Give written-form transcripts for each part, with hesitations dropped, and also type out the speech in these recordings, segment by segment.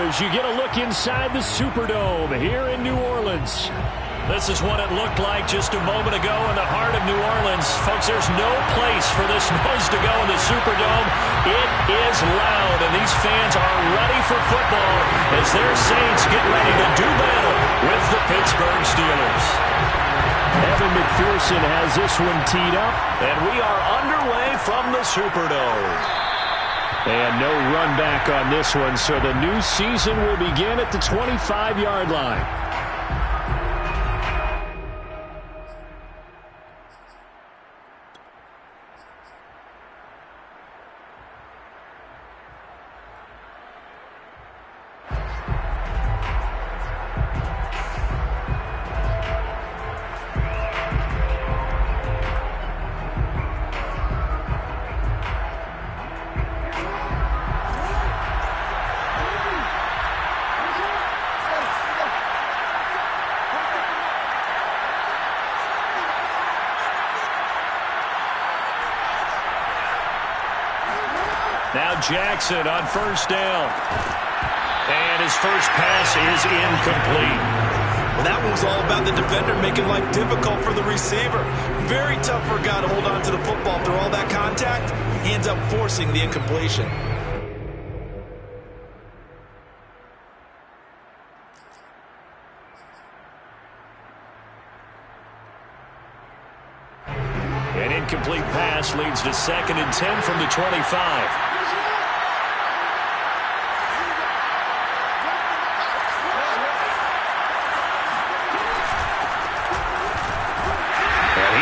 as you get a look inside the Superdome here in New Orleans. This is what it looked like just a moment ago in the heart of New Orleans. Folks, there's no place for this noise to go in the Superdome. It is loud, and these fans are ready for football as their Saints get ready to do battle with the Pittsburgh Steelers. Evan McPherson has this one teed up, and we are underway from the Superdome. And no run back on this one, so the new season will begin at the 25-yard line. Now Jackson on first down. And his first pass is incomplete. Well, that one was all about the defender making life difficult for the receiver. Very tough for a guy to hold on to the football through all that contact. He ends up forcing the incompletion. An incomplete pass leads to 2nd and 10 from the 25.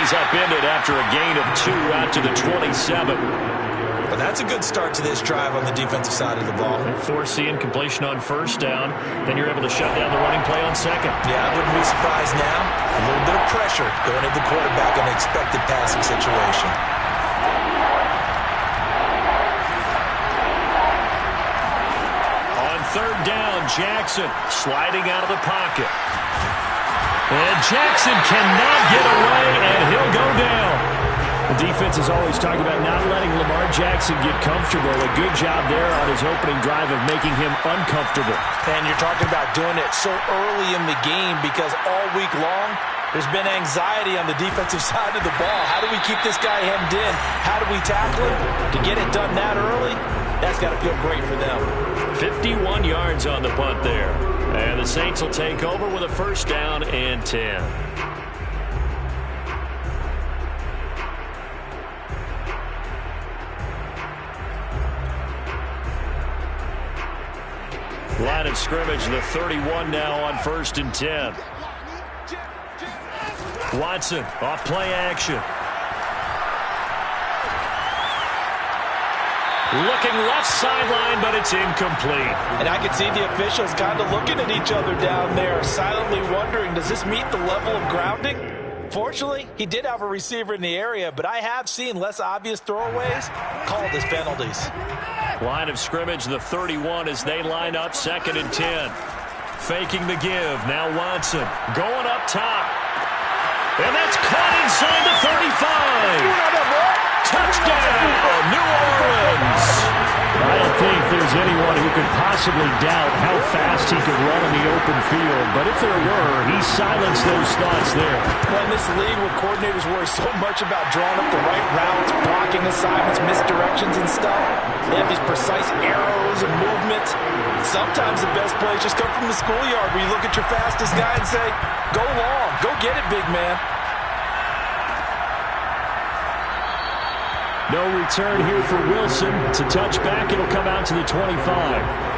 He's upended after a gain of 2 out to the 27. But that's a good start to this drive on the defensive side of the ball. Force the incompletion on first down. Then you're able to shut down the running play on second. Yeah, I wouldn't be surprised now. A little bit of pressure going into the quarterback in an expected passing situation. On 3rd down, Jackson sliding out of the pocket. And Jackson cannot get away, and he'll go down. The defense is always talking about not letting Lamar Jackson get comfortable. A good job there on his opening drive of making him uncomfortable. And you're talking about doing it so early in the game because all week long, there's been anxiety on the defensive side of the ball. How do we keep this guy hemmed in? How do we tackle him? To get it done that early, that's got to feel great for them. 51 yards on the punt there. And the Saints will take over with a 1st down and 10. Line of scrimmage, the 31 now on 1st and 10. Watson off play action. Looking left sideline, but it's incomplete. And I can see the officials kind of looking at each other down there, silently wondering, does this meet the level of grounding? Fortunately, he did have a receiver in the area, but I have seen less obvious throwaways called as penalties. Line of scrimmage, the 31 as they line up 2nd and 10. Faking the give. Now Watson going up top. And that's caught inside the 35. Touchdown, New Orleans. I don't think there's anyone who could possibly doubt how fast he could run in the open field. But if there were, he silenced those thoughts there. Well, in this league where coordinators worry so much about drawing up the right routes, blocking assignments, misdirections and stuff, they have these precise arrows and movements. Sometimes the best plays just come from the schoolyard where you look at your fastest guy and say, go long, go get it, big man. No return here for Wilson. It's a touchback. It'll come out to the 25.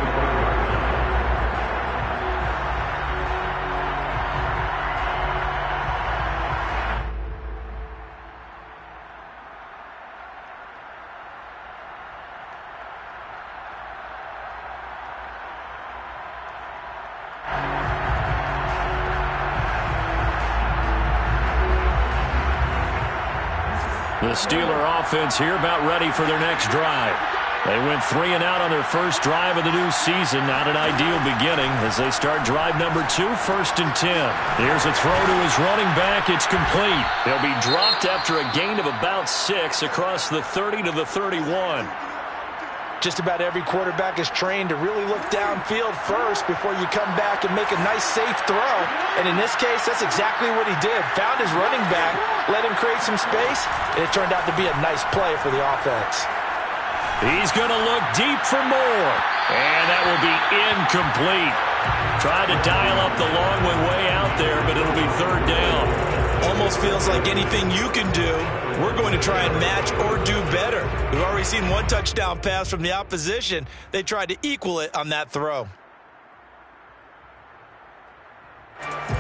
The Steeler offense here about ready for their next drive. They went 3 and out on their first drive of the new season. Not an ideal beginning as they start drive number 2, 1st and 10. Here's a throw to his running back. It's complete. He'll be dropped after a gain of about 6 across the 30 to the 31. Just about every quarterback is trained to really look downfield first before you come back and make a nice, safe throw. And in this case, that's exactly what he did. Found his running back, let him create some space, and it turned out to be a nice play for the offense. He's going to look deep for more. And that will be incomplete. Tried to dial up the long way out there, but it'll be third down. Almost feels like anything you can do, we're going to try and match or do better. We've already seen one touchdown pass from the opposition. They tried to equal it on that throw.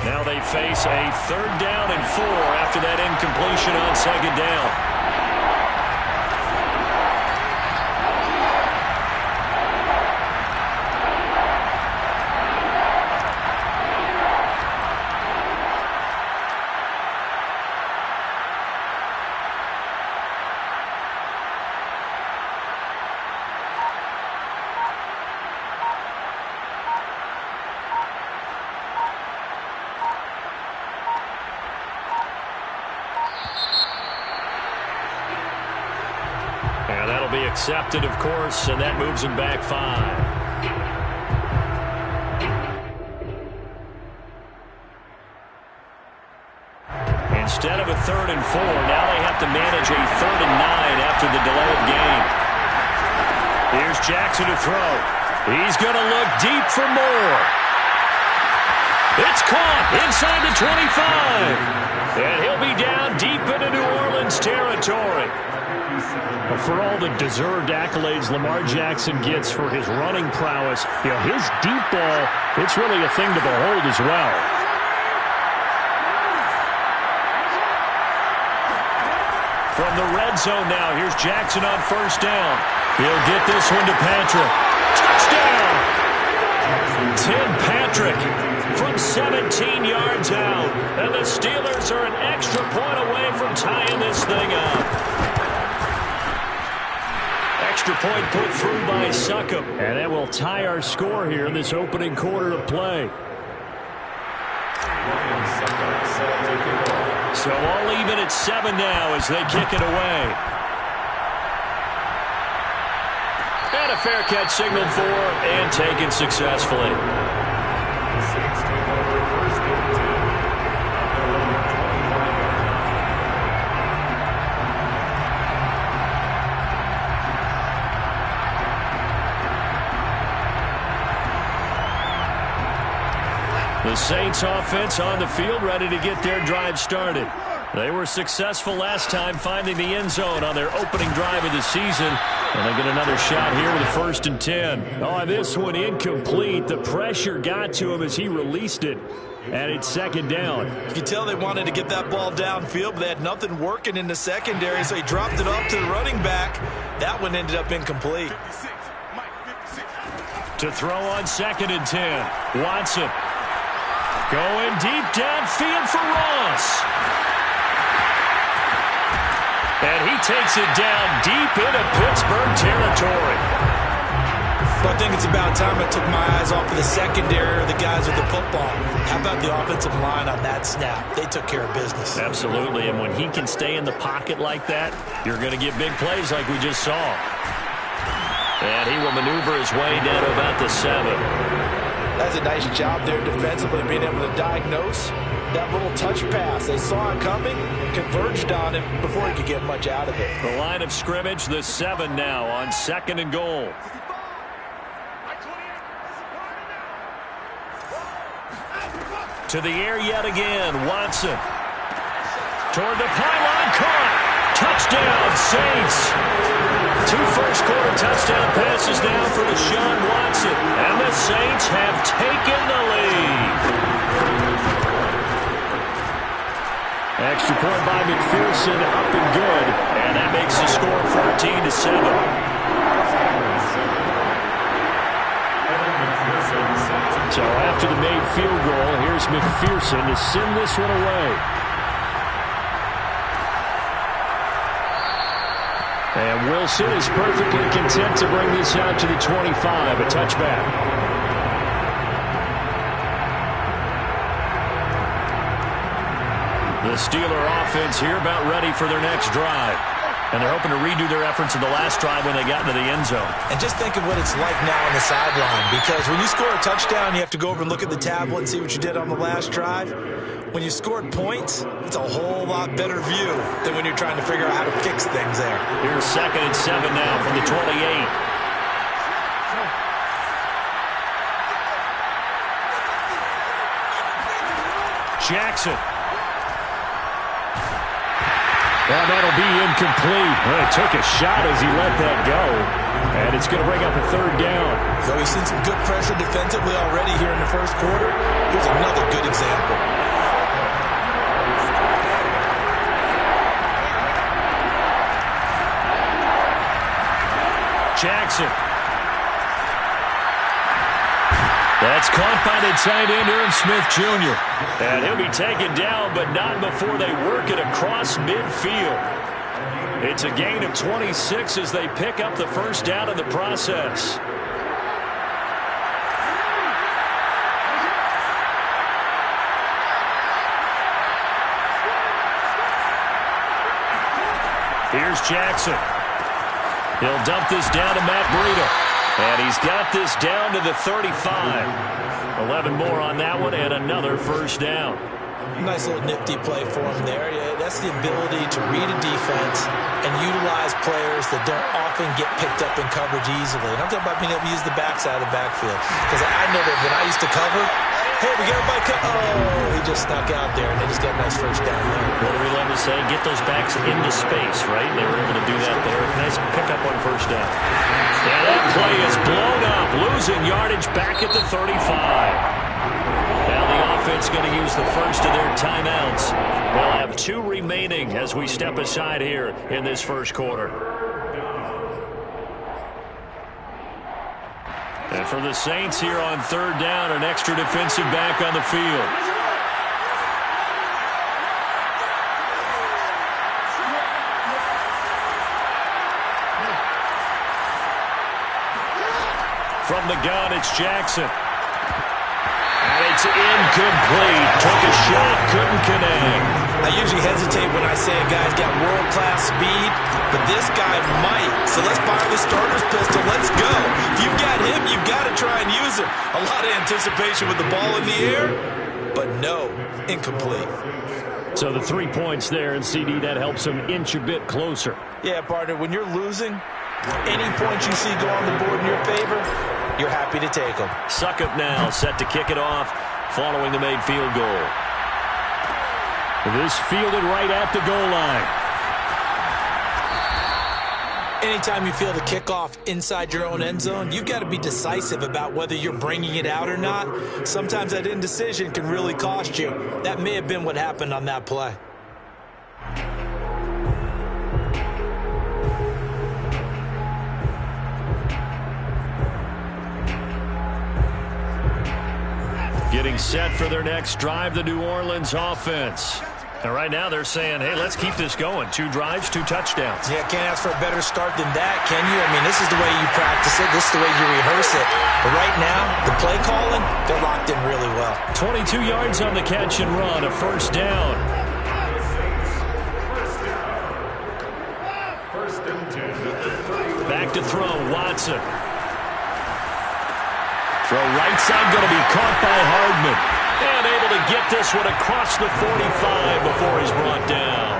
Now they face a third down and 4 after that incompletion on second down. And that'll be accepted, of course, and that moves him back 5. Instead of a third and 4, now they have to manage a third and 9 after the delay of game. Here's Jackson to throw. He's going to look deep for more. It's caught inside the 25. And he'll be down deep into New Orleans territory. For all the deserved accolades Lamar Jackson gets for his running prowess, his deep ball, it's really a thing to behold as well. From the red zone now, here's Jackson on first down. He'll get this one to Patrick. Touchdown! Tim Patrick from 17 yards out. And the Steelers are an extra point away from tying this thing up. Extra point put through by Succop. And that will tie our score here in this opening quarter of play. So all even at 7 now as they kick it away. And a fair catch signaled for and taken successfully. The Saints offense on the field, ready to get their drive started. They were successful last time finding the end zone on their opening drive of the season. And they get another shot here with a 1st and 10. Oh, this one incomplete. The pressure got to him as he released it. And it's second down. You can tell they wanted to get that ball downfield, but they had nothing working in the secondary, so he dropped it off to the running back. That one ended up incomplete. To throw on 2nd and 10. Watson. Going deep downfield for Ross. And he takes it down deep into Pittsburgh territory. But I think it's about time I took my eyes off of the secondary or the guys with the football. How about the offensive line on that snap? They took care of business. Absolutely, and when he can stay in the pocket like that, you're going to get big plays like we just saw. And he will maneuver his way down to about the 7. That's a nice job there defensively, being able to diagnose that little touch pass. They saw it coming, converged on him before he could get much out of it. The line of scrimmage, the 7 now on 2nd and goal. To the air yet again, Watson. Toward the pylon, caught. Touchdown, Saints. 2 first-quarter touchdown passes now for Deshaun Watson. And the Saints have taken the lead. Extra point by McPherson, up and good. And that makes the score 14-7. So after the made field goal, here's McPherson to send this one away. And Wilson is perfectly content to bring this out to the 25, a touchback. The Steeler offense here about ready for their next drive. And they're hoping to redo their efforts in the last drive when they got into the end zone. And just think of what it's like now on the sideline, because when you score a touchdown, you have to go over and look at the tablet and see what you did on the last drive. When you scored points, it's a whole lot better view than when you're trying to figure out how to fix things there. Here's 2nd and 7 now from the 28. Jackson. Well, that'll be incomplete. Well, he took a shot as he let that go. And it's going to bring up a 3rd down. So we've seen some good pressure defensively already here in the first quarter. Here's another good example. Jackson. That's caught by the tight end, Irv Smith Jr. And he'll be taken down, but not before they work it across midfield. It's a gain of 26 as they pick up the first down in the process. Here's Jackson. He'll dump this down to Matt Breida. And he's got this down to the 35. 11 more on that one and another first down. Nice little nifty play for him there. Yeah, that's the ability to read a defense and utilize players that don't often get picked up in coverage easily. And I'm talking about being able to use the backside of the backfield. Because I know that when I used to cover, hey, we got everybody cut. Oh, he just snuck out there, and they just got a nice first down there. What do we love to say? Get those backs into space, right? And they were able to do that there. Nice pickup on first down. And that play is blown up, losing yardage back at the 35. Now the offense going to use the first of their timeouts. We'll have 2 remaining as we step aside here in this first quarter. And for the Saints here on 3rd down, an extra defensive back on the field. From the gun, it's Jackson. And it's incomplete. Took a shot, couldn't connect. I usually hesitate when I say a guy's got world-class speed, but this guy might. So let's fire the starter's pistol. Let's go. If you've got him, you've got to try and use him. A lot of anticipation with the ball in the air, but no, incomplete. So the 3 points there, and CD, that helps him inch a bit closer. Yeah, partner, when you're losing, any points you see go on the board in your favor, you're happy to take them. Succop now set to kick it off following the made field goal. This fielded right at the goal line. Anytime you feel the kickoff inside your own end zone, you've got to be decisive about whether you're bringing it out or not. Sometimes that indecision can really cost you. That may have been what happened on that play. Getting set for their next drive, the New Orleans offense. And right now they're saying, hey, let's keep this going. 2 drives, 2 touchdowns. Yeah, can't ask for a better start than that, can you? I mean, this is the way you practice it. This is the way you rehearse it. But right now, the play calling, they're locked in really well. 22 yards on the catch and run, a first down. Back to throw, Watson. Throw right side, going to be caught by Hardman. And able to get this one across the 45 before he's brought down.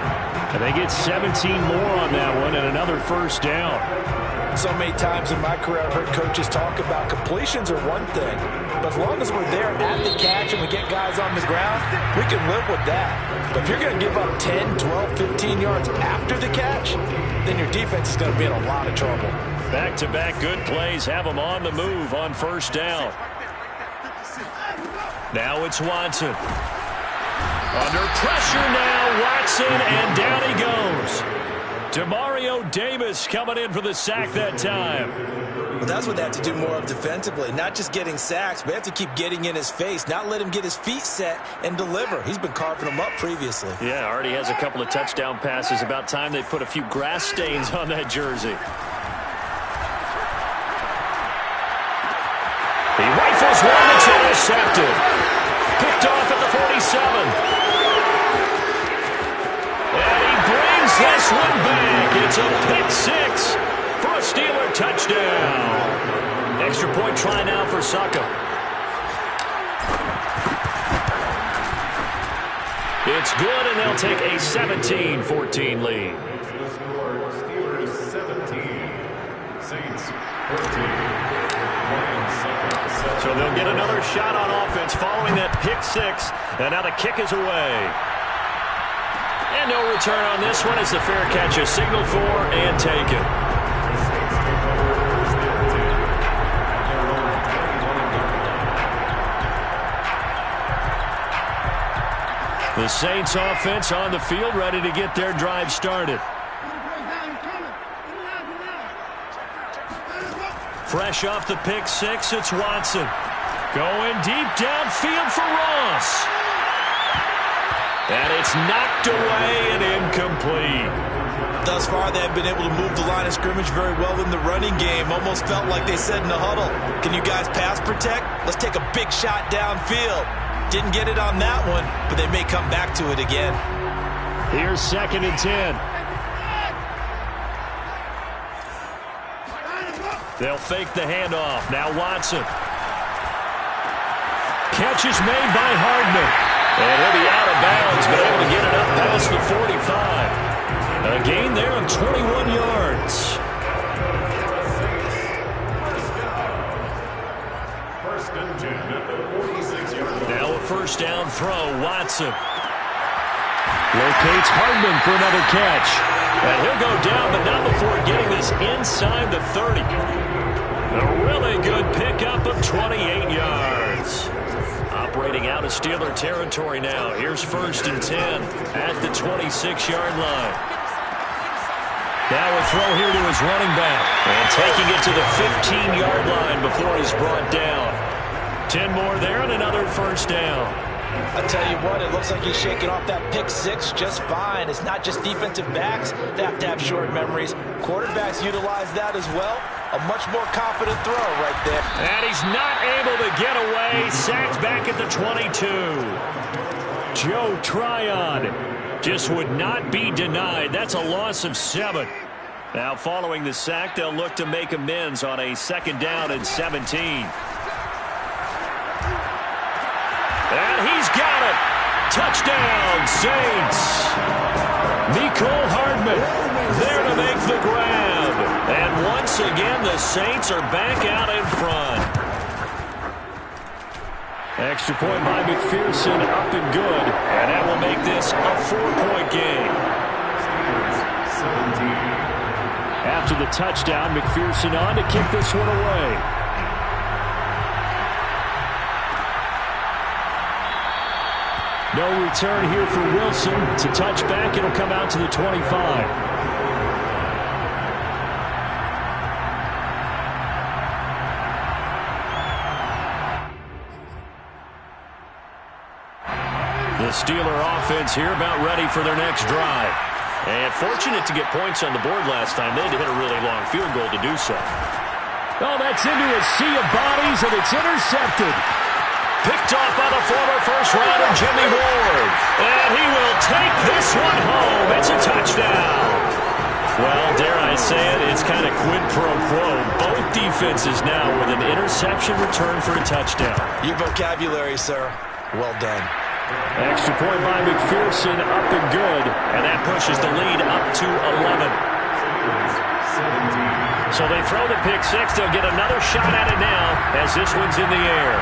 And they get 17 more on that one and another first down. So many times in my career I've heard coaches talk about completions are one thing, but as long as we're there at the catch and we get guys on the ground, we can live with that. But if you're going to give up 10, 12, 15 yards after the catch, then your defense is going to be in a lot of trouble. Back-to-back good plays have them on the move on first down. Now it's Watson. Under pressure now, Watson, and down he goes. Demario Davis coming in for the sack that time. Well, that's what they have to do more of defensively. Not just getting sacks, but they have to keep getting in his face, not let him get his feet set and deliver. He's been carving them up previously. Yeah, already has a couple of touchdown passes. About time they put a few grass stains on that jersey. He rifles one, it's intercepted. Picked off at the 47. And he brings this one back. It's It's a pick six for a Steeler touchdown. Extra point try now for Saka. It's good, and they'll take a 17-14 lead. Steelers 17, Saints 14. So they'll get another shot on offense following that pick six, and now the kick is away. And no return on this one as the fair catch is signaled for and taken. The Saints offense on the field, ready to get their drive started. Fresh off the pick six, it's Watson. Going deep downfield for Ross. And it's knocked away and incomplete. Thus far, they've been able to move the line of scrimmage very well in the running game. Almost felt like they said in the huddle, can you guys pass protect? Let's take a big shot downfield. Didn't get it on that one, but they may come back to it again. Here's 2nd and 10. They'll fake the handoff. Now Watson. Catch is made by Hardman. And he'll be out of bounds, but able to get it up past the 45. A gain there of 21 yards. First and 10 at the 46-yard line. Now a first down throw. Watson locates Hardman for another catch. And he'll go down, but not before getting this inside the 30. A really good pickup of 28 yards. Operating out of Steeler territory now. Here's 1st and 10 at the 26-yard line. Now a throw here to his running back. And taking it to the 15-yard line before he's brought down. 10 more there and another first down. I tell you what, it looks like he's shaking off that pick six just fine. It's not just defensive backs that have to have short memories. Quarterbacks utilize that as well. A much more confident throw right there. And he's not able to get away. Sacked back at the 22. Joe Tryon just would not be denied. That's a loss of 7. Now following the sack, they'll look to make amends on a 2nd down and 17. And he's got it. Touchdown, Saints. Mecole Hardman there to make the grab. And once again, the Saints are back out in front. Extra point by McPherson, up and good. And that will make this a 4-point game. After the touchdown, McPherson on to kick this one away. No return here for Wilson. It's a touchback. It'll come out to the 25. The Steeler offense here about ready for their next drive. And fortunate to get points on the board last time. They had to hit a really long field goal to do so. Oh, that's into a sea of bodies, and it's intercepted. Picked off by the former first-rounder Jimmy Ward. And he will take this one home. It's a touchdown. Well, dare I say it, it's kind of quid pro quo. Both defenses now with an interception return for a touchdown. Your vocabulary, sir. Well done. Extra point by McPherson, up and good. And that pushes the lead up to 11. So they throw the pick six. They'll get another shot at it now as this one's in the air.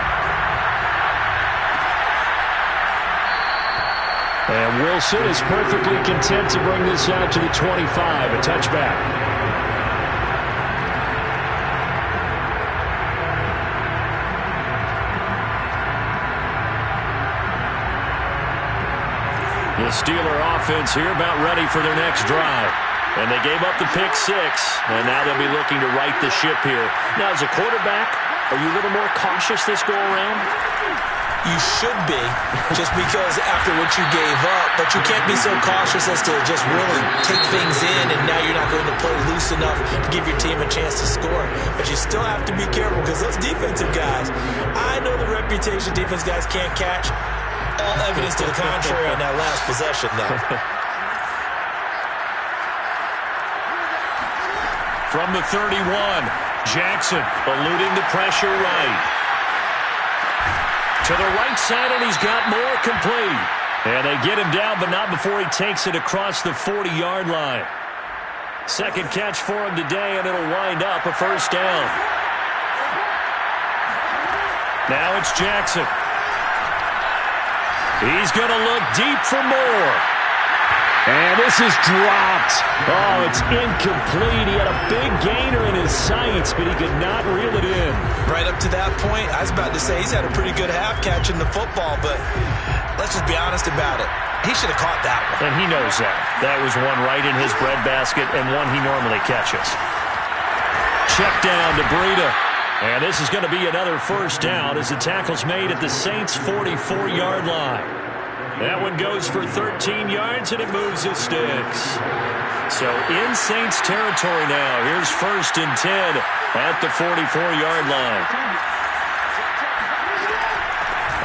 And Wilson is perfectly content to bring this out to the 25, a touchback. The Steeler offense here about ready for their next drive. And they gave up the pick six, and now they'll be looking to right the ship here. Now, as a quarterback, are you a little more cautious this go-around? You should be, just because after what you gave up, but you can't be so cautious as to just really take things in, and now you're not going to play loose enough to give your team a chance to score. But you still have to be careful, because those defensive guys, I know the reputation defense guys can't catch. All evidence to the contrary on that last possession, though. from the 31. Jackson eluding the pressure right. To the right side, and he's got more complete. And they get him down, but not before he takes it across the 40-yard line. Second catch for him today, and it'll wind up a first down. Now it's Jackson. He's going to look deep for more. And this is dropped. Oh, it's incomplete. He had a big gainer in his sights, but he could not reel it in. Right up to that point, I was about to say he's had a pretty good half catching the football, but let's just be honest about it. He should have caught that one. And he knows that. That was one right in his breadbasket and one he normally catches. Check down to Breida. And this is going to be another first down as the tackle's made at the Saints' 44-yard line. That one goes for 13 yards, and it moves his sticks. So in Saints territory now. Here's 1st and 10 at the 44-yard line.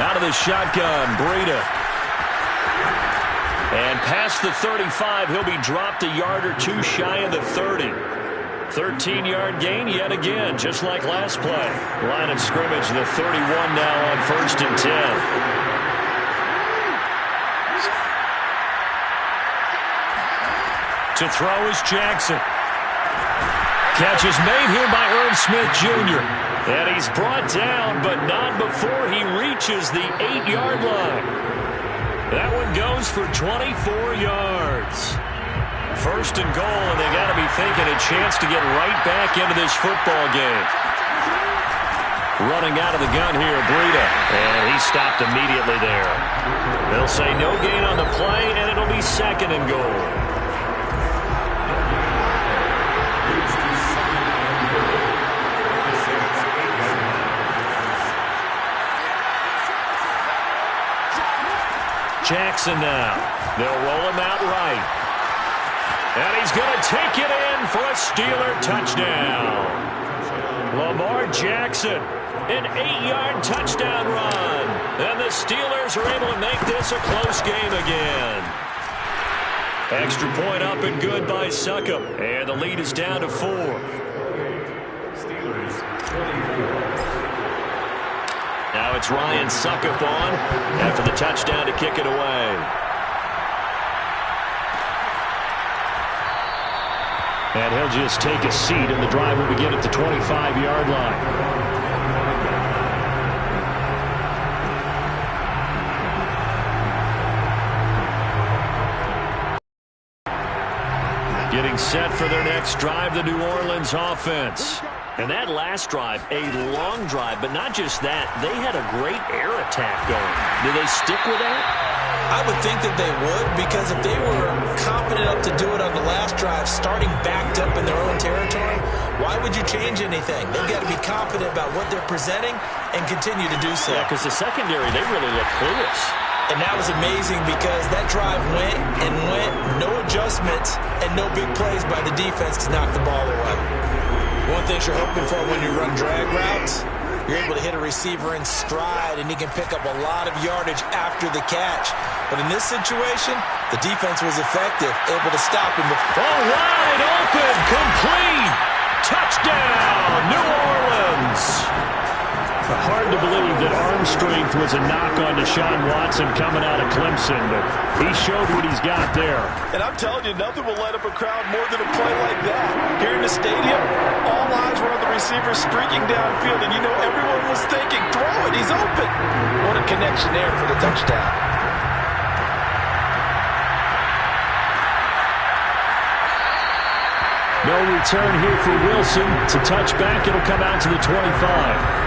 Out of the shotgun, Breida. And past the 35, he'll be dropped a yard or two shy of the 30. 13-yard gain yet again, just like last play. Line of scrimmage, the 31 now on 1st and 10. To throw is Jackson. Catch is made here by Irv Smith Jr. And he's brought down, but not before he reaches the 8-yard line. That one goes for 24 yards. 1st and goal, and they got to be thinking a chance to get right back into this football game. Running out of the gun here, Breida. And he stopped immediately there. They'll say no gain on the play, and it'll be 2nd and goal. Jackson now. They'll roll him out right. And he's going to take it in for a Steeler touchdown. Lamar Jackson, an 8-yard touchdown run. And the Steelers are able to make this a close game again. Extra point up and good by Succop. And the lead is down to 4. Now it's Ryan Succop on after the touchdown to kick it away. And he'll just take a seat, and the drive will begin at the 25-yard line. Getting set for their next drive, the New Orleans offense. And that last drive, a long drive, but not just that. They had a great air attack going. Do they stick with that? I would think that they would, because if they were confident enough to do it on the last drive, starting backed up in their own territory, why would you change anything? They've got to be confident about what they're presenting and continue to do so. Yeah, because the secondary, they really look clueless. And that was amazing because that drive went and went, no adjustments and no big plays by the defense to knock the ball away. One thing you're hoping for when you run drag routes, you're able to hit a receiver in stride, and he can pick up a lot of yardage after the catch. But in this situation, the defense was effective, able to stop him. All wide open, complete, touchdown, New Orleans. Hard to believe that arm strength was a knock on Deshaun Watson coming out of Clemson, but he showed what he's got there. And I'm telling you, nothing will light up a crowd more than a play like that. Here in the stadium, all eyes were on the receiver streaking downfield, and you know everyone was thinking, throw it, he's open. What a connection there for the touchdown. No return here for Wilson. It's a touchback. It'll come out to the 25.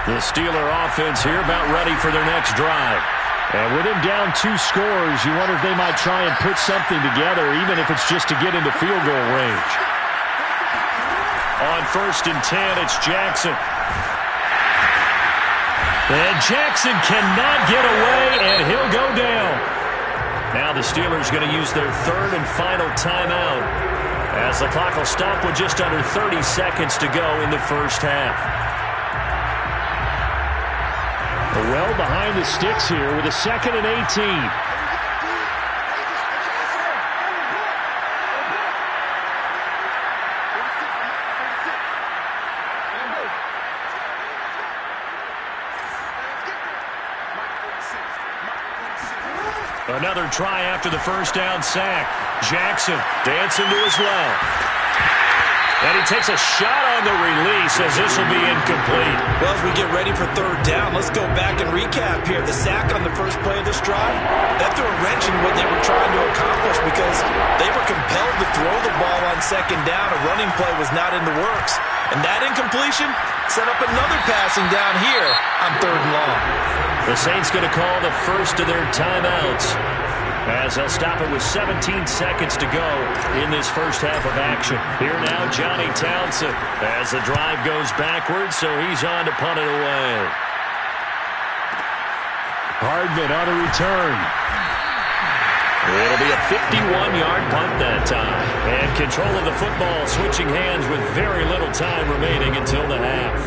The Steeler offense here about ready for their next drive. And with him down 2 scores, you wonder if they might try and put something together, even if it's just to get into field goal range. On 1st and 10, it's Jackson. And Jackson cannot get away, and he'll go down. Now the Steelers going to use their 3rd and final timeout, as the clock will stop with just under 30 seconds to go in the first half. Well behind the sticks here with a 2nd and 18. Another try after the first down sack. Jackson dancing to his left. And he takes a shot on the release as this will be incomplete. Well, as we get ready for 3rd down, let's go back and recap here. The sack on the first play of this drive, that threw a wrench in what they were trying to accomplish because they were compelled to throw the ball on 2nd down. A running play was not in the works. And that incompletion set up another passing down here on 3rd and long. The Saints going to call the first of their timeouts as they'll stop it with 17 seconds to go in this first half of action. Here now, Johnny Townsend as the drive goes backwards, so he's on to punt it away. Hardman on the return. It'll be a 51-yard punt that time. And control of the football switching hands with very little time remaining until the half.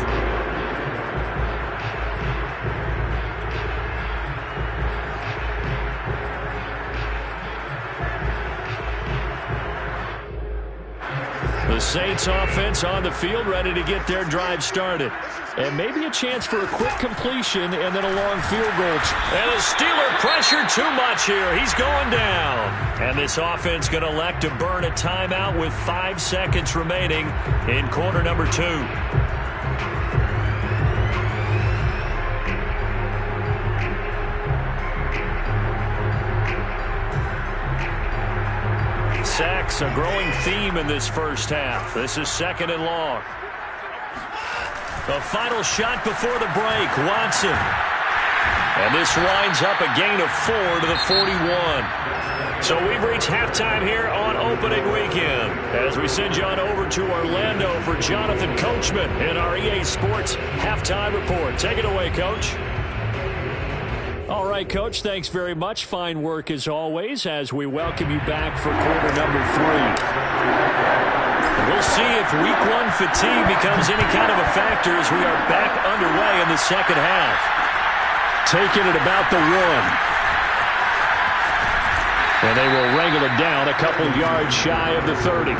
The Saints offense on the field ready to get their drive started. And maybe a chance for a quick completion and then a long field goal. And the Steeler pressure too much here. He's going down. And this offense going to elect to burn a timeout with 5 seconds remaining in quarter number 2. Sacks, a growing theme in this first half. This is 2nd and long. The final shot before the break, Watson. And this winds up a gain of 4 to the 41. So we've reached halftime here on opening weekend as we send you on over to Orlando for Jonathan Coachman in our EA Sports Halftime Report. Take it away, Coach. All right, Coach, thanks very much. Fine work as always as we welcome you back for quarter number 3. We'll see if week 1 fatigue becomes any kind of a factor as we are back underway in the second half. Taking it about the 1. And they will wrangle it down a couple yards shy of the 30.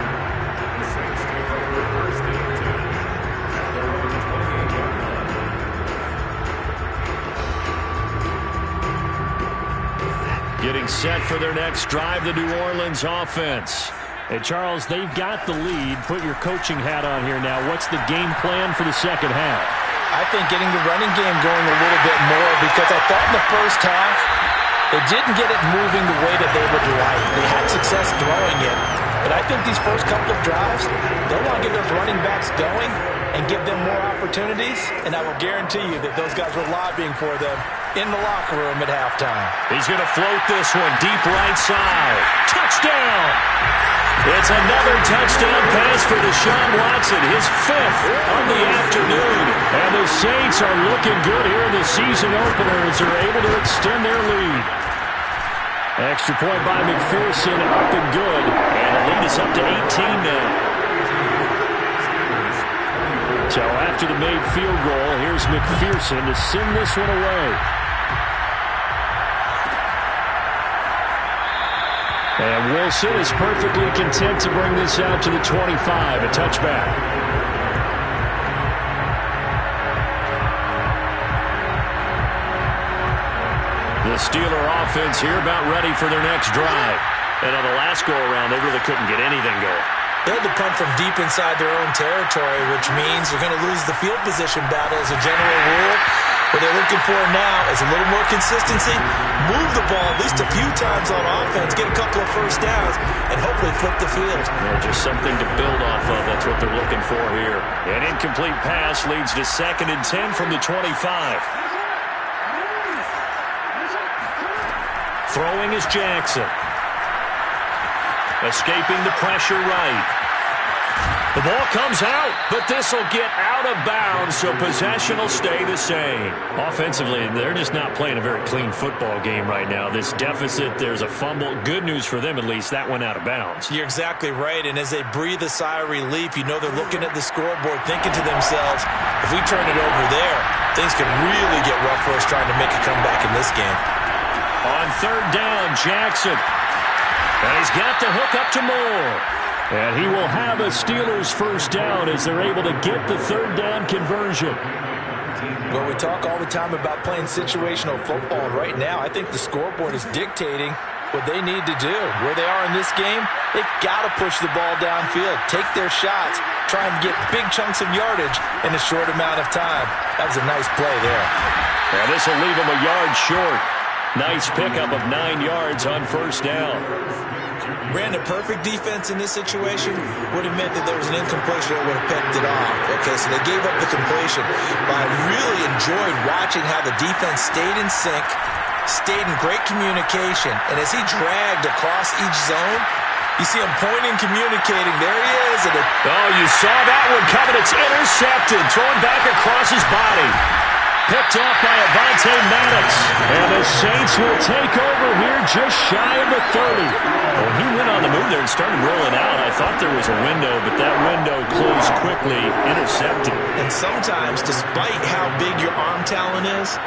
Getting set for their next drive, the New Orleans offense. Hey, Charles, they've got the lead. Put your coaching hat on here now. What's the game plan for the second half? I think getting the running game going a little bit more because I thought in the first half they didn't get it moving the way that they would like. They had success throwing it. But I think these first couple of drives, they'll want to get those running backs going and give them more opportunities. And I will guarantee you that those guys were lobbying for them in the locker room at halftime. He's going to float this one deep right side. Touchdown! It's another touchdown pass for Deshaun Watson, his 5th of the afternoon. And the Saints are looking good here in the season opener as they're able to extend their lead. Extra point by McPherson, up and good. And the lead is up to 18 now. So after the made field goal, here's McPherson to send this one away. And Wilson is perfectly content to bring this out to the 25, a touchback. The Steeler offense here about ready for their next drive. And on the last go-around, they really couldn't get anything going. They had to punt from deep inside their own territory, which means you're going to lose the field position battle as a general rule. What they're looking for now is a little more consistency, move the ball at least a few times on offense, get a couple of first downs, and hopefully flip the field. Just something to build off of. That's what they're looking for here. An incomplete pass leads to 2nd and 10 from the 25. Throwing is Jackson. Escaping the pressure right. The ball comes out, but this will get out of bounds, so possession will stay the same. Offensively, they're just not playing a very clean football game right now. This deficit, there's a fumble. Good news for them, at least. That went out of bounds. You're exactly right, and as they breathe a sigh of relief, you know they're looking at the scoreboard, thinking to themselves, if we turn it over there, things could really get rough for us trying to make a comeback in this game. On third down, Jackson. And he's got the hook up to Moore. And he will have a Steelers first down as they're able to get the third down conversion. Well, we talk all the time about playing situational football. Right now, I think the scoreboard is dictating what they need to do. Where they are in this game, they've got to push the ball downfield, take their shots, try and get big chunks of yardage in a short amount of time. That was a nice play there. And this will leave them a yard short. Nice pickup of 9 yards on first down. Ran a perfect defense in this situation would have meant that there was an incompletion that would have picked it off. Okay, so they gave up the completion. But I really enjoyed watching how the defense stayed in sync, stayed in great communication, and as he dragged across each zone, you see him pointing, communicating. There he is. Oh, you saw that one coming. It's intercepted. Thrown back across his body. Picked off by Avonte Maddox. And the Saints will take over here just shy of the 30. When he went on the move there and started rolling out, I thought there was a window, but that window closed quickly, intercepted. And sometimes, despite how big your arm talent is,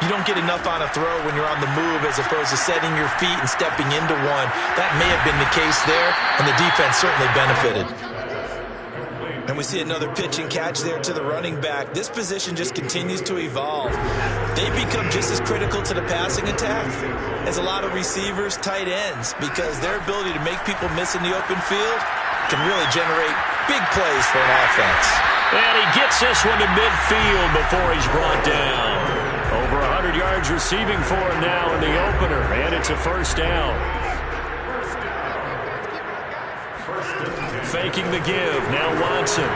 you don't get enough on a throw when you're on the move as opposed to setting your feet and stepping into one. That may have been the case there, and the defense certainly benefited. And we see another pitch and catch there to the running back. This position just continues to evolve. They become just as critical to the passing attack as a lot of receivers, tight ends, because their ability to make people miss in the open field can really generate big plays for an offense. And he gets this one to midfield before he's brought down. Over 100 yards receiving for him now in the opener, and it's a first down. Faking the give. Now Watson.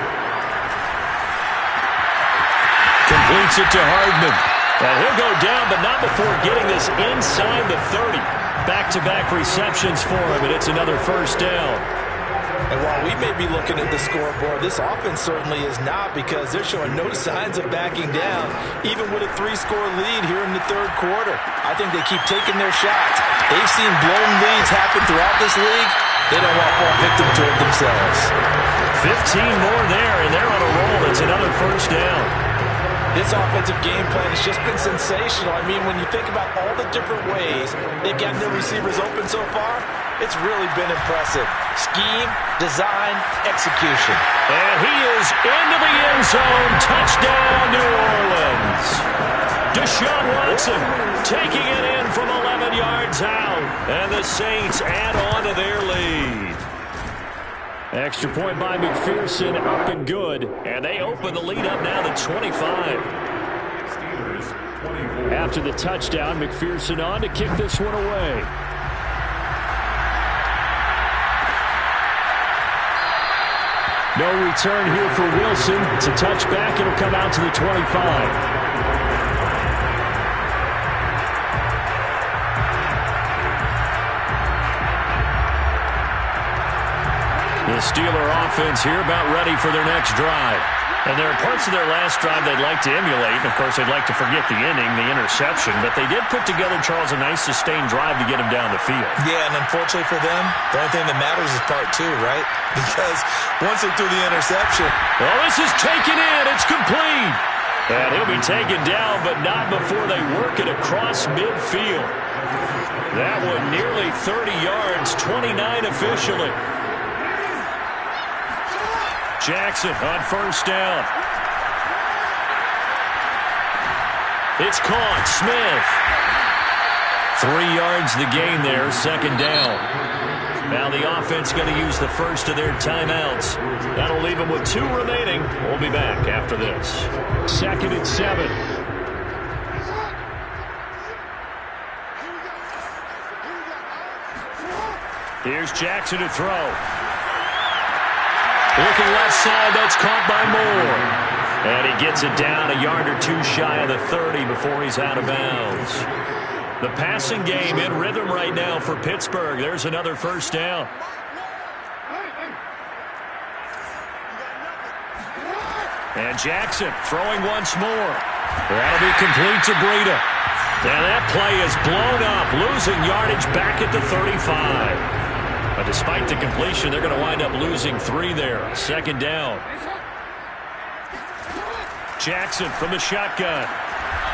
Completes it to Hardman. And he'll go down, but not before getting this inside the 30. Back-to-back receptions for him, and it's another first down. And while we may be looking at the scoreboard, this offense certainly is not, because they're showing no signs of backing down, even with a 3-score lead here in the third quarter. I think they keep taking their shots. They've seen blown leads happen throughout this league. They don't want to fall victim to it themselves. 15 more there, and they're on a roll. It's another first down. This offensive game plan has just been sensational. I mean, when you think about all the different ways they've gotten their receivers open so far, it's really been impressive. Scheme, design, execution. And he is into the end zone. Touchdown, New Orleans. Deshaun Watson taking it in from 11 yards out. And the Saints add on to their lead. Extra point by McPherson, up and good. And they open the lead up now to 25. After the touchdown, McPherson on to kick this one away. No return here for Wilson. It's a touchback. It'll come out to the 25. The Steeler offense here about ready for their next drive. And there are parts of their last drive they'd like to emulate. Of course, they'd like to forget the inning, the interception. But they did put together, Charles, a nice sustained drive to get him down the field. Yeah, and unfortunately for them, the only thing that matters is part two, right? Because once they threw the interception. Well, this is taken in. It's complete. And he'll be taken down, but not before they work it across midfield. That one nearly 30 yards, 29 officially. Jackson on first down. It's caught. Smith. 3 yards the gain there, second down. Now the offense going to use the first of their timeouts. That'll leave them with 2 remaining. We'll be back after this. 2nd and 7. Here's Jackson to throw. Looking left side, that's caught by Moore. And he gets it down a yard or 2 shy of the 30 before he's out of bounds. The passing game in rhythm right now for Pittsburgh. There's another first down. And Jackson throwing once more. That'll be complete to Breida. And that play is blown up, losing yardage back at the 35. But despite the completion, they're going to wind up losing 3 there. Second down. Jackson from the shotgun.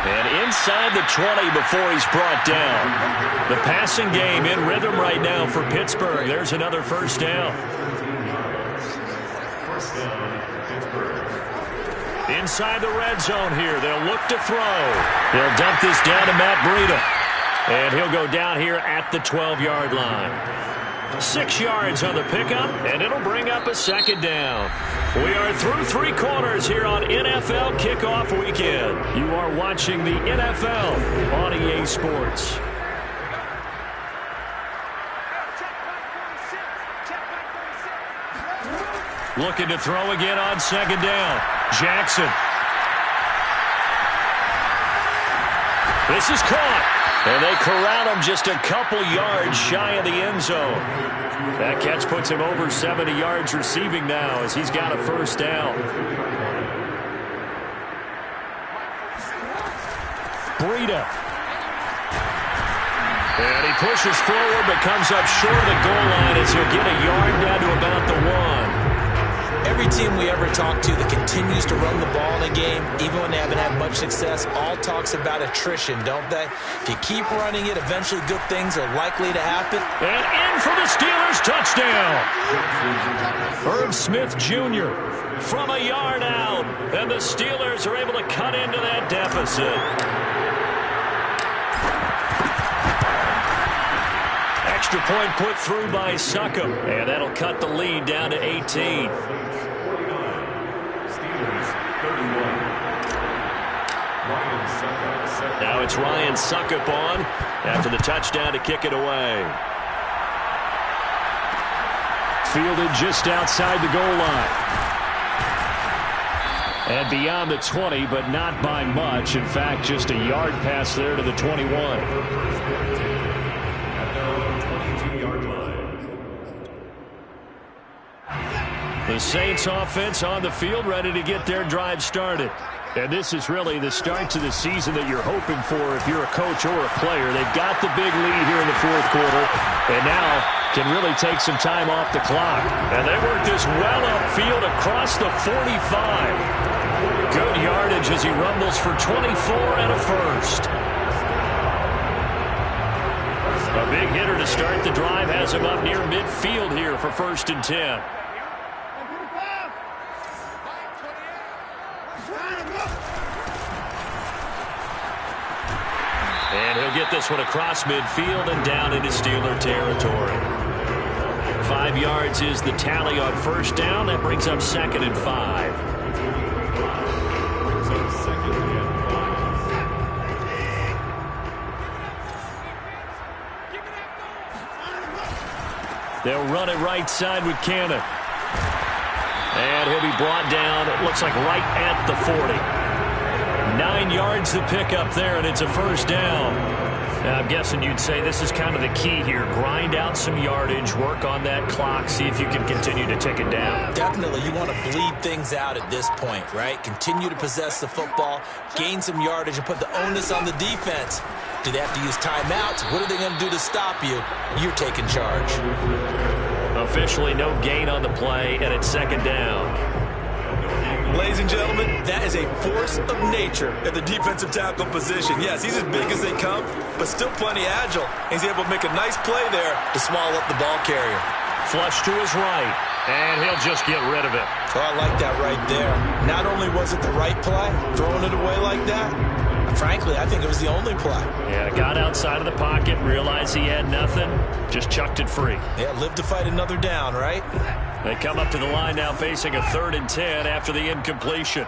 And inside the 20 before he's brought down. The passing game in rhythm right now for Pittsburgh. There's another first down. First down, Pittsburgh. Inside the red zone here. They'll look to throw. They'll dump this down to Matt Breida. And he'll go down here at the 12-yard line. 6 yards on the pickup, and it'll bring up a second down. We are through 3 quarters here on NFL Kickoff Weekend. You are watching the NFL on EA Sports. Looking to throw again on second down. Jackson. This is caught. And they corral him just a couple yards shy of the end zone. That catch puts him over 70 yards receiving now as he's got a first down. Breida. And he pushes forward but comes up short of the goal line as he'll get a yard down to about the 1. Every team we ever talk to that continues to run the ball in a game, even when they haven't had much success, all talks about attrition, don't they? If you keep running it, eventually good things are likely to happen. And in for the Steelers touchdown. Herb Smith Jr. from a yard out. And the Steelers are able to cut into that deficit. Extra point put through by Succop. And that'll cut the lead down to 18. Now it's Ryan Succop on after the touchdown to kick it away. Fielded just outside the goal line. And beyond the 20, but not by much. In fact, just a yard pass there to the 21. The Saints offense on the field, ready to get their drive started. And this is really the start to the season that you're hoping for if you're a coach or a player. They've got the big lead here in the fourth quarter, and now can really take some time off the clock. And they work this well upfield across the 45. Good yardage as he rumbles for 24 and a first. A big hitter to start the drive has him up near midfield here for 1st and 10. And he'll get this one across midfield and down into Steeler territory. 5 yards is the tally on first down. That brings up 2nd and 5. They'll run it right side with Cannon. And he'll be brought down, it looks like right at the 40. 9 yards to pick up there, and it's a first down. Now, I'm guessing you'd say this is kind of the key here. Grind out some yardage, work on that clock, see if you can continue to tick it down. Definitely, you want to bleed things out at this point, right? Continue to possess the football, gain some yardage, and put the onus on the defense. Do they have to use timeouts? What are they going to do to stop you? You're taking charge. Officially no gain on the play, and it's 2nd down. Ladies and gentlemen, that is a force of nature at the defensive tackle position. Yes, he's as big as they come, but still plenty agile. He's able to make a nice play there to swallow up the ball carrier. Flush to his right, and he'll just get rid of it. Oh, I like that right there. Not only was it the right play, throwing it away like that, frankly, I think it was the only play. Yeah, got outside of the pocket, realized he had nothing, just chucked it free. Yeah, live to fight another down, right? They come up to the line now facing a 3rd and 10 after the incompletion.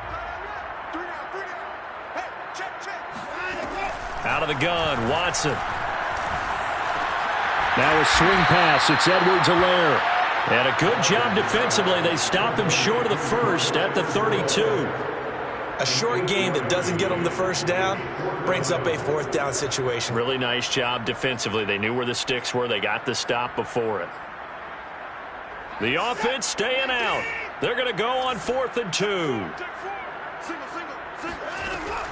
Out of the gun, Watson. Now a swing pass, it's Edwards-Helaire. And a good job defensively. They stop him short of the first at the 32. A short game that doesn't get them the first down brings up a 4th down situation. Really nice job defensively. They knew where the sticks were. They got the stop before it. The offense staying out. They're going to go on 4th and 2.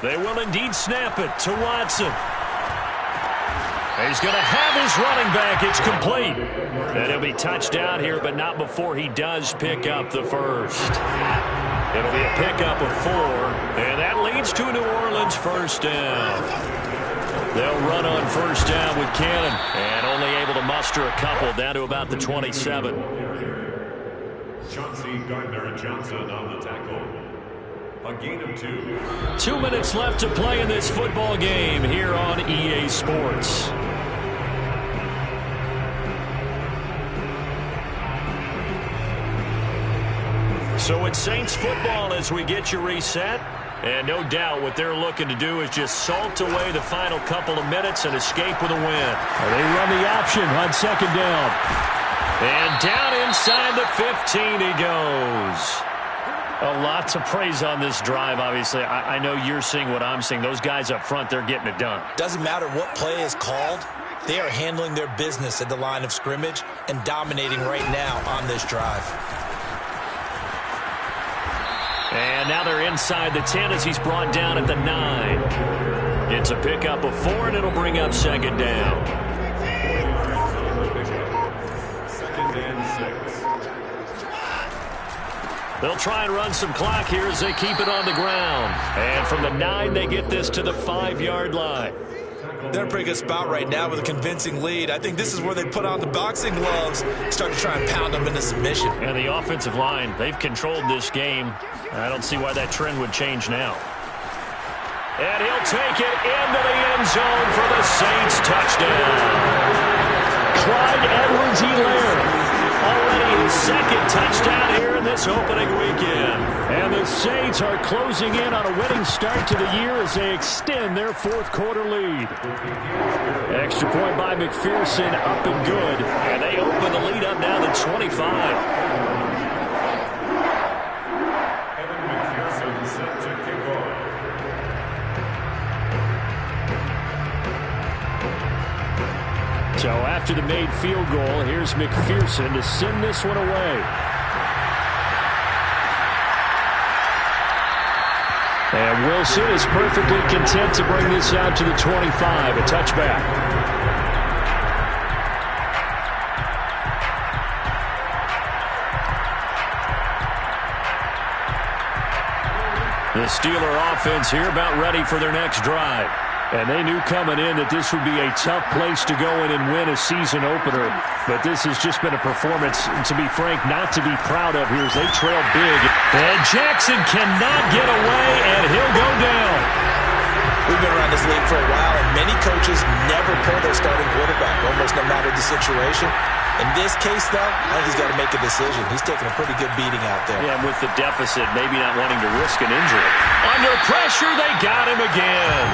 They will indeed snap it to Watson. He's going to have his running back. It's complete. And he'll be touched down here, but not before he does pick up the first. It'll be a pickup of 4, and that leads to a New Orleans first down. They'll run on first down with Cannon, and only able to muster a couple down to about the 27. Chauncey Gardner-Johnson on the tackle. A gain of 2. 2 minutes left to play in this football game here on EA Sports. So it's Saints football as we get you reset. And no doubt what they're looking to do is just salt away the final couple of minutes and escape with a win. They run the option on 2nd down. And down inside the 15 he goes. A lot to praise on this drive, obviously. I know you're seeing what I'm seeing. Those guys up front, they're getting it done. Doesn't matter what play is called. They are handling their business at the line of scrimmage and dominating right now on this drive. And now they're inside the 10 as he's brought down at the 9. It's a pickup of 4, and it'll bring up 2nd down. 2nd and 6. They'll try and run some clock here as they keep it on the ground. And from the 9, they get this to the 5-yard line. They're in a pretty good spot right now with a convincing lead. I think this is where they put on the boxing gloves, start to try and pound them into submission. And the offensive line, they've controlled this game. I don't see why that trend would change now. And he'll take it into the end zone for the Saints touchdown. Clyde Edwards-Helaire. Already his 2nd touchdown here in this opening weekend. And the Saints are closing in on a winning start to the year as they extend their 4th quarter lead. Extra point by McPherson, up and good. And they open the lead up now to 25. Evan McPherson set to kick off. So after the made field goal, here's McPherson to send this one away. And Wilson is perfectly content to bring this out to the 25, a touchback. The Steeler offense here about ready for their next drive. And they knew coming in that this would be a tough place to go in and win a season opener. But this has just been a performance, to be frank, not to be proud of here as they trail big. And Jackson cannot get away, and he'll go down. We've been around this league for a while, and many coaches never pull their starting quarterback, almost no matter the situation. In this case, though, I think he's got to make a decision. He's taking a pretty good beating out there. Yeah, and with the deficit, maybe not wanting to risk an injury. Under pressure, they got him again.